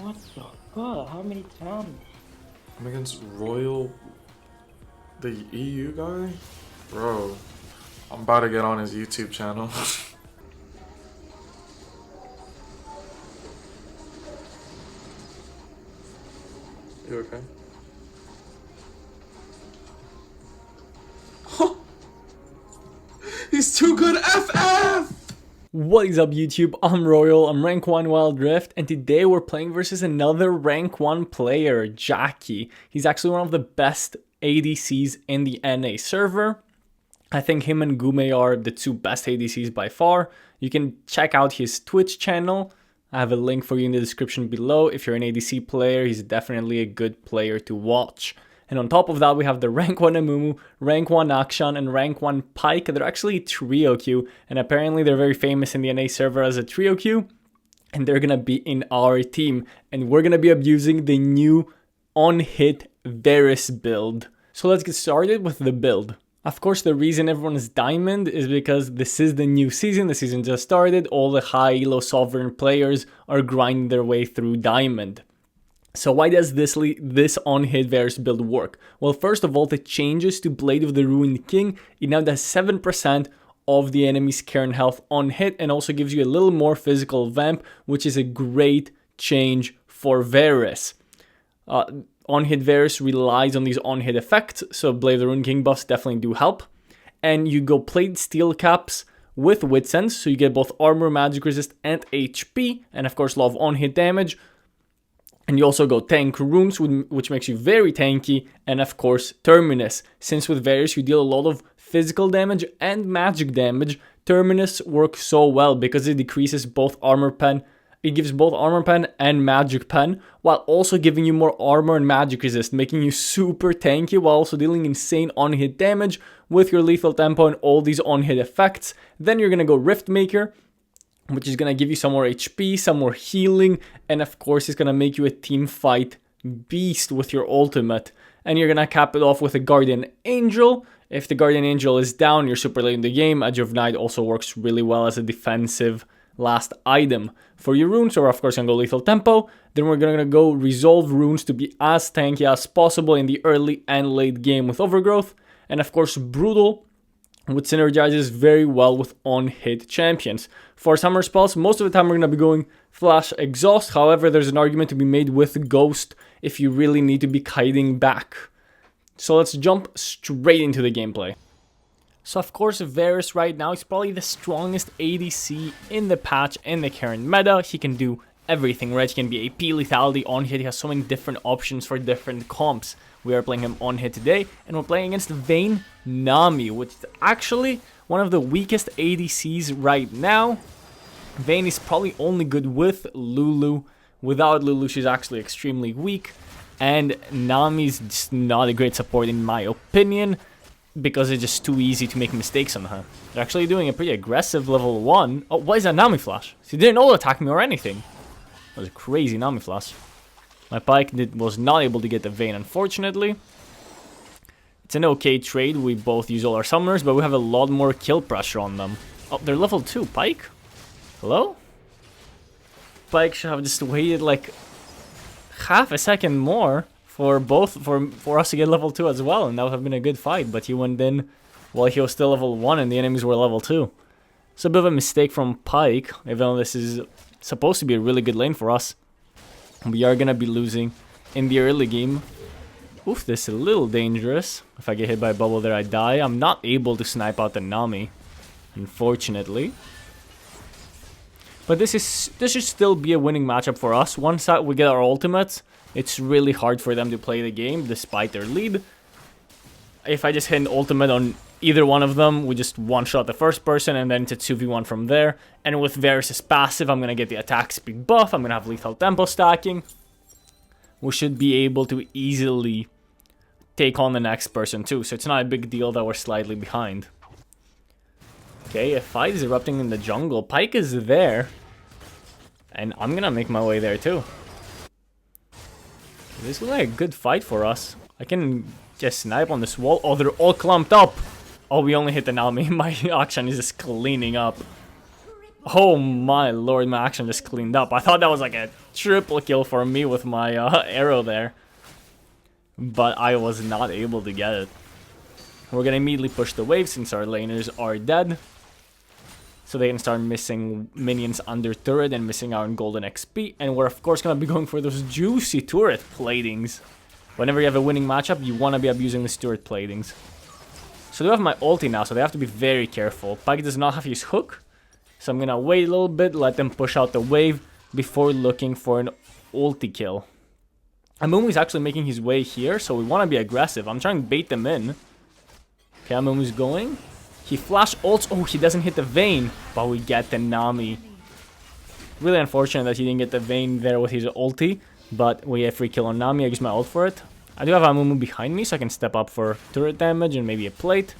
What the fuck? How many times? I'm against Royal, the EU guy? Bro, I'm about to get on his YouTube channel. You okay? He's too good, FF! What is up YouTube, I'm Royal, I'm rank 1 Wildrift, and today we're playing versus another rank 1 player, Jackie. He's actually one of the best ADCs in the NA server. I think him and Gume are the two best ADCs by far. You can check out his Twitch channel. I have a link for you in the description below. If you're an ADC player, he's definitely a good player to watch. And on top of that, we have the rank 1 Amumu, rank 1 Akshan, and rank 1 Pyke. They're actually trio queue, and apparently they're very famous in the NA server as a trio queue. And they're gonna be in our team, and we're gonna be abusing the new on-hit VARUS build. So let's get started with the build. Of course, the reason everyone is diamond is because this is the new season. The season just started. All the high elo sovereign players are grinding their way through diamond. So why does this on-hit VARUS build work? Well, first of all, the changes to Blade of the Ruined King, it now does 7% of the enemy's current health on hit and also gives you a little more physical vamp, which is a great change for VARUS. On-hit VARUS relies on these on-hit effects, so Blade of the Ruined King buffs definitely do help. And you go plate steel caps with Wit Sense, so you get both armor, magic resist, and HP, and of course a lot of on-hit damage. And you also go tank runes, which makes you very tanky, and of course Terminus. Since with VARUS you deal a lot of physical damage and magic damage, Terminus works so well because it decreases both armor pen. It gives both armor pen and magic pen, while also giving you more armor and magic resist, making you super tanky while also dealing insane on-hit damage with your lethal tempo and all these on-hit effects. Then you're gonna go Rift Maker, which is going to give you some more HP, some more healing, and of course it's going to make you a team fight beast with your ultimate. And you're going to cap it off with a Guardian Angel. If the Guardian Angel is down, you're super late in the game. Edge of Night also works really well as a defensive last item. For your runes, we're of course going to go Lethal Tempo. Then we're going to go Resolve runes to be as tanky as possible in the early and late game with Overgrowth. And of course Brutal, which synergizes very well with on-hit champions. For summer spells, most of the time we're going to be going Flash Exhaust. However, there's an argument to be made with Ghost if you really need to be kiting back. So let's jump straight into the gameplay. So of course, VARUS right now is probably the strongest ADC in the patch in the current meta. He can do everything, right? He can be AP, lethality, on-hit. He has so many different options for different comps. We are playing him on hit today, and we're playing against Vayne Nami, which is actually one of the weakest ADCs right now. Vayne is probably only good with Lulu. Without Lulu, she's actually extremely weak, and Nami's just not a great support in my opinion, because it's just too easy to make mistakes on her. They're actually doing a pretty aggressive level 1. Oh, why is that Nami flash? She didn't auto-attack me or anything. That was a crazy Nami flash. My Pyke was not able to get the Vayne, unfortunately. It's an okay trade. We both use all our summoners, but we have a lot more kill pressure on them. Oh, they're level 2. Pyke? Hello? Pyke should have just waited like half a second more for us to get level 2 as well, and that would have been a good fight, but he went in while he was still level 1 and the enemies were level 2. It's a bit of a mistake from Pyke, even though this is supposed to be a really good lane for us. We are going to be losing in the early game. Oof, this is a little dangerous. If I get hit by a bubble there, I die. I'm not able to snipe out the Nami, unfortunately. But this should still be a winning matchup for us. Once we get our ultimates, it's really hard for them to play the game despite their lead. If I just hit an ultimate on either one of them, we just one-shot the first person, and then it's a 2v1 from there. And with VARUS' passive, I'm going to get the attack speed buff, I'm going to have lethal tempo stacking. We should be able to easily take on the next person too, so it's not a big deal that we're slightly behind. Okay, a fight is erupting in the jungle. Pyke is there, and I'm going to make my way there too. This looks like a good fight for us. I can just snipe on this wall. Oh, they're all clumped up. Oh, we only hit the Nami. My Akshan is just cleaning up. Oh my lord, my Akshan just cleaned up. I thought that was like a triple kill for me with my arrow there. But I was not able to get it. We're gonna immediately push the wave since our laners are dead. So they can start missing minions under turret and missing out on golden XP. And we're of course gonna be going for those juicy turret platings. Whenever you have a winning matchup, you wanna be abusing the turret platings. So they have my ulti now, so they have to be very careful. Pyke does not have his hook. So I'm gonna wait a little bit, let them push out the wave before looking for an ulti kill. Amumu is actually making his way here, so we wanna be aggressive. I'm trying to bait them in. Okay, Amumu's going. He flash ults. Oh, he doesn't hit the Vayne, but we get the Nami. Really unfortunate that he didn't get the Vayne there with his ulti, but we have free kill on Nami. I use my ult for it. I do have Amumu behind me, so I can step up for turret damage and maybe a plate.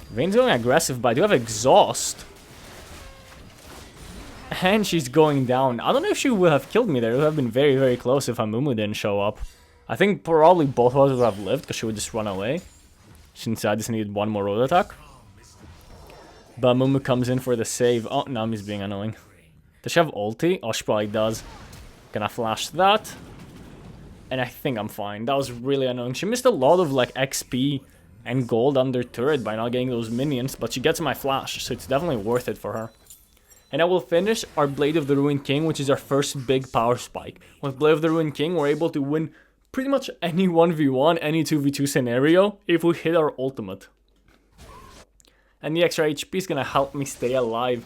Vayne's going aggressive, but I do have exhaust. And she's going down. I don't know if she would have killed me there. It would have been very, very close if Amumu didn't show up. I think probably both of us would have lived because she would just run away. Since I just needed one more road attack. But Amumu comes in for the save. Oh, Nami's being annoying. Does she have ulti? Oh, she probably does. Gonna flash that. And I think I'm fine. That was really annoying. She missed a lot of like XP and gold under turret by not getting those minions. But she gets my flash, so it's definitely worth it for her. And I will finish our Blade of the Ruined King, which is our first big power spike. With Blade of the Ruined King, we're able to win pretty much any 1v1, any 2v2 scenario if we hit our ultimate. And the extra HP is gonna help me stay alive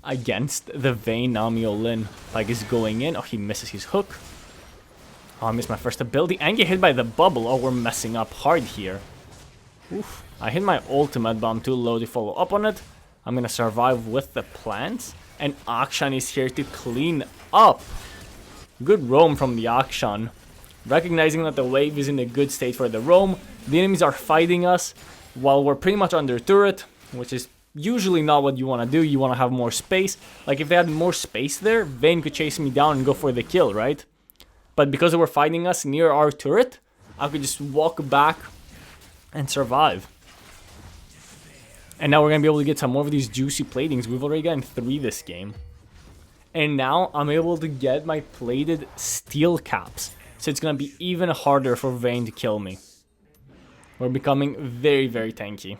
against the Vayne Nami Olin. Pyke is going in. Oh, he misses his hook. Oh, I missed my first ability and get hit by the bubble. Oh, we're messing up hard here. Oof. I hit my ultimate, but I'm too low to follow up on it. I'm gonna survive with the plants. And Akshan is here to clean up. Good roam from the Akshan. Recognizing that the wave is in a good state for the roam. The enemies are fighting us while we're pretty much under turret, which is usually not what you want to do. You want to have more space. Like if they had more space there, Vayne could chase me down and go for the kill, right? But because they were fighting us near our turret, I could just walk back and survive. And now we're going to be able to get some more of these juicy platings. We've already gotten 3 this game. And now I'm able to get my plated steel caps. So it's going to be even harder for Vayne to kill me. We're becoming very, very tanky.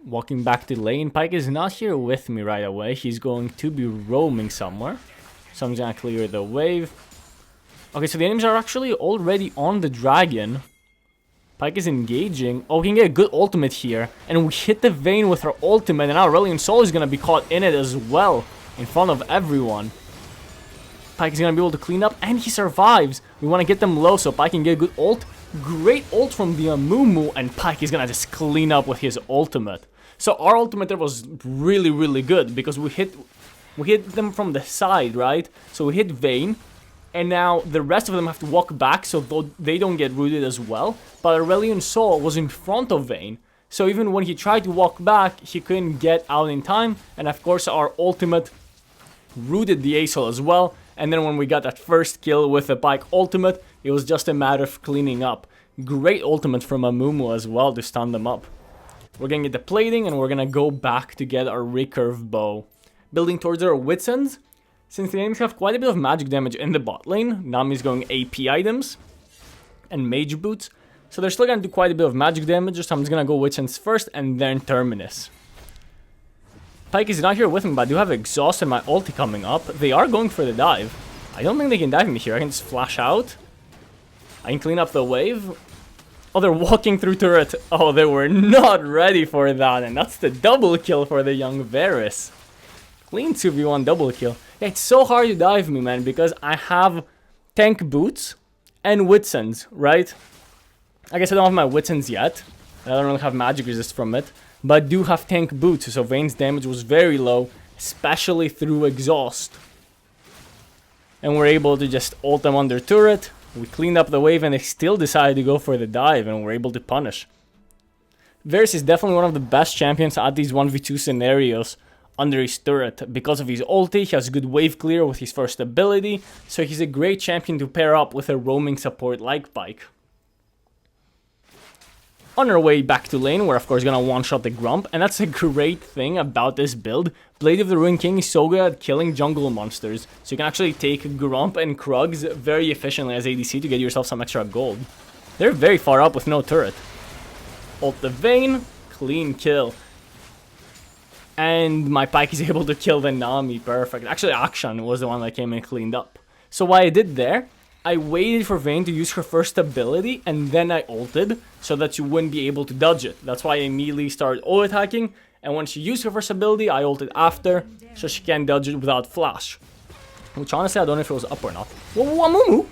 Walking back to lane. Pyke is not here with me right away. He's going to be roaming somewhere. So I'm going to clear the wave. Okay, so the enemies are actually already on the dragon. Pyke is engaging. Oh, we can get a good ultimate here. And we hit the Vayne with our ultimate. And our Aurelion Sol is going to be caught in it as well. In front of everyone. Pyke is going to be able to clean up. And he survives. We want to get them low so Pyke can get a good ult. Great ult from the Amumu. And Pyke is going to just clean up with his ultimate. So our ultimate there was really, really good. Because we hit them from the side, right? So we hit Vayne. And now the rest of them have to walk back so they don't get rooted as well. But Aurelion Sol was in front of Vayne. So even when he tried to walk back, he couldn't get out in time. And of course our ultimate rooted the ASOL as well. And then when we got that first kill with the Pyke ultimate, it was just a matter of cleaning up. Great ultimate from Amumu as well to stun them up. We're gonna get the plating and we're gonna go back to get our recurve bow. Building towards our wits ends. Since the enemies have quite a bit of magic damage in the bot lane, Nami's going AP items and mage boots. So they're still going to do quite a bit of magic damage, so I'm just going to go Witch Ends first and then Terminus. Pyke is not here with me, but I do have Exhaust and my ulti coming up. They are going for the dive. I don't think they can dive me here. I can just flash out. I can clean up the wave. Oh, they're walking through turret. Oh, they were not ready for that. And that's the double kill for the young Varus. Clean 2v1 double kill. Yeah, it's so hard to dive me, man, because I have tank boots and Wits Ends, right? I guess I don't have my Wits Ends yet. I don't really have magic resist from it. But I do have tank boots, so Vayne's damage was very low, especially through exhaust. And we're able to just ult them under turret. We cleaned up the wave and they still decided to go for the dive and we're able to punish. Varus is definitely one of the best champions at these 1v2 scenarios under his turret. Because of his ulti, he has good wave clear with his first ability, so he's a great champion to pair up with a roaming support like Pyke. On our way back to lane, we're of course gonna one-shot the Grump, and that's a great thing about this build. Blade of the Ruined King is so good at killing jungle monsters, so you can actually take Grump and Krugs very efficiently as ADC to get yourself some extra gold. They're very far up with no turret. Ult the Vayne, clean kill. And my Pyke is able to kill the Nami, perfect. Actually, Akshan was the one that came and cleaned up. So what I did there, I waited for Vayne to use her first ability, and then I ulted, so that you wouldn't be able to dodge it. That's why I immediately started ult attacking, and when she used her first ability, I ulted after, so she can dodge it without flash. Which honestly, I don't know if it was up or not. Whoa, Mumu?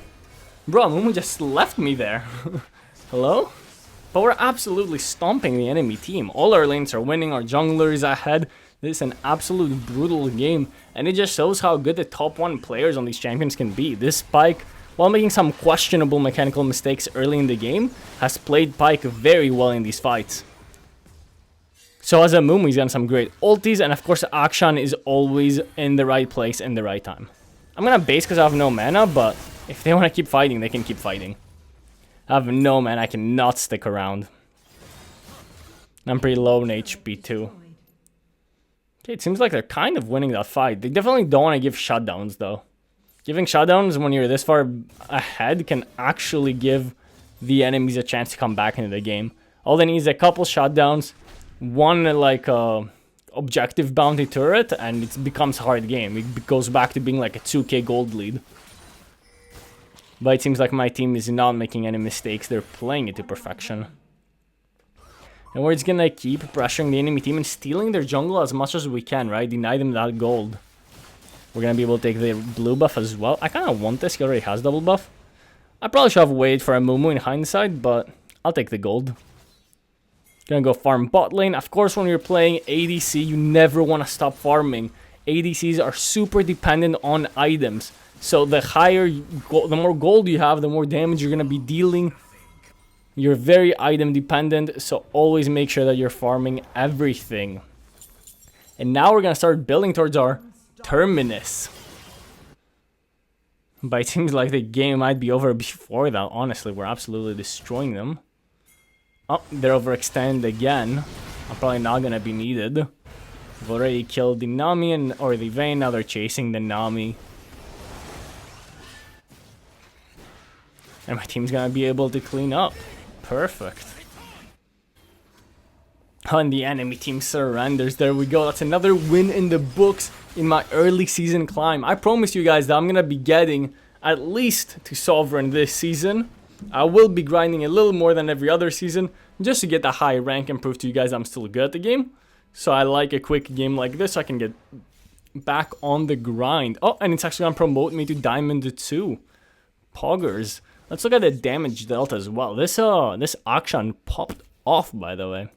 Bro, Mumu just left me there. Hello? But we're absolutely stomping the enemy team. All our lanes are winning, our jungler is ahead. This is an absolute brutal game, and it just shows how good the top 1 players on these champions can be. This Pyke, while making some questionable mechanical mistakes early in the game, has played Pyke very well in these fights. So as a Mumu, he's gotten some great ultis, and of course Akshan is always in the right place in the right time. I'm gonna base because I have no mana, but if they want to keep fighting, they can keep fighting. I have no mana, I cannot stick around. I'm pretty low in HP too. Okay, it seems like they're kind of winning that fight. They definitely don't want to give shutdowns though. Giving shutdowns when you're this far ahead can actually give the enemies a chance to come back into the game. All they need is a couple shutdowns, one like objective bounty turret, and it becomes a hard game. It goes back to being like a 2k gold lead. But it seems like my team is not making any mistakes. They're playing it to perfection. And we're just gonna keep pressuring the enemy team and stealing their jungle as much as we can, right? Deny them that gold. We're gonna be able to take the blue buff as well. I kind of want this. He already has double buff. I probably should have waited for a Mumu in hindsight, but I'll take the gold. Gonna go farm bot lane. Of course, when you're playing ADC, you never want to stop farming. ADCs are super dependent on items. So the the more gold you have, the more damage you're gonna be dealing. You're very item dependent, so always make sure that you're farming everything. And now we're gonna start building towards our terminus. But it seems like the game might be over before that. Honestly, we're absolutely destroying them. Oh, they're overextended again. I'm probably not gonna be needed. We've already killed the Nami or the Vayne. Now they're chasing the Nami. And my team's gonna be able to clean up. Perfect. And the enemy team surrenders. There we go. That's another win in the books in my early season climb. I promise you guys that I'm gonna be getting at least to Sovereign this season. I will be grinding a little more than every other season just to get a high rank and prove to you guys I'm still good at the game. So I like a quick game like this so I can get back on the grind. Oh, and it's actually gonna promote me to Diamond 2. Poggers. Let's look at the damage delta as well. This Akshan popped off, by the way.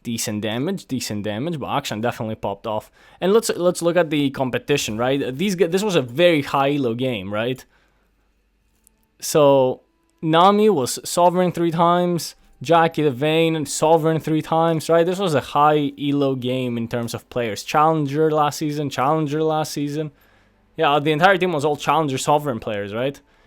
Decent damage, but Akshan definitely popped off. And let's look at the competition, right? This was a very high elo game, right? So Nami was Sovereign 3 times, Jackie the Vayne Sovereign 3 times, right? This was a high elo game in terms of players. Challenger last season. Yeah, the entire team was all Challenger Sovereign players, right?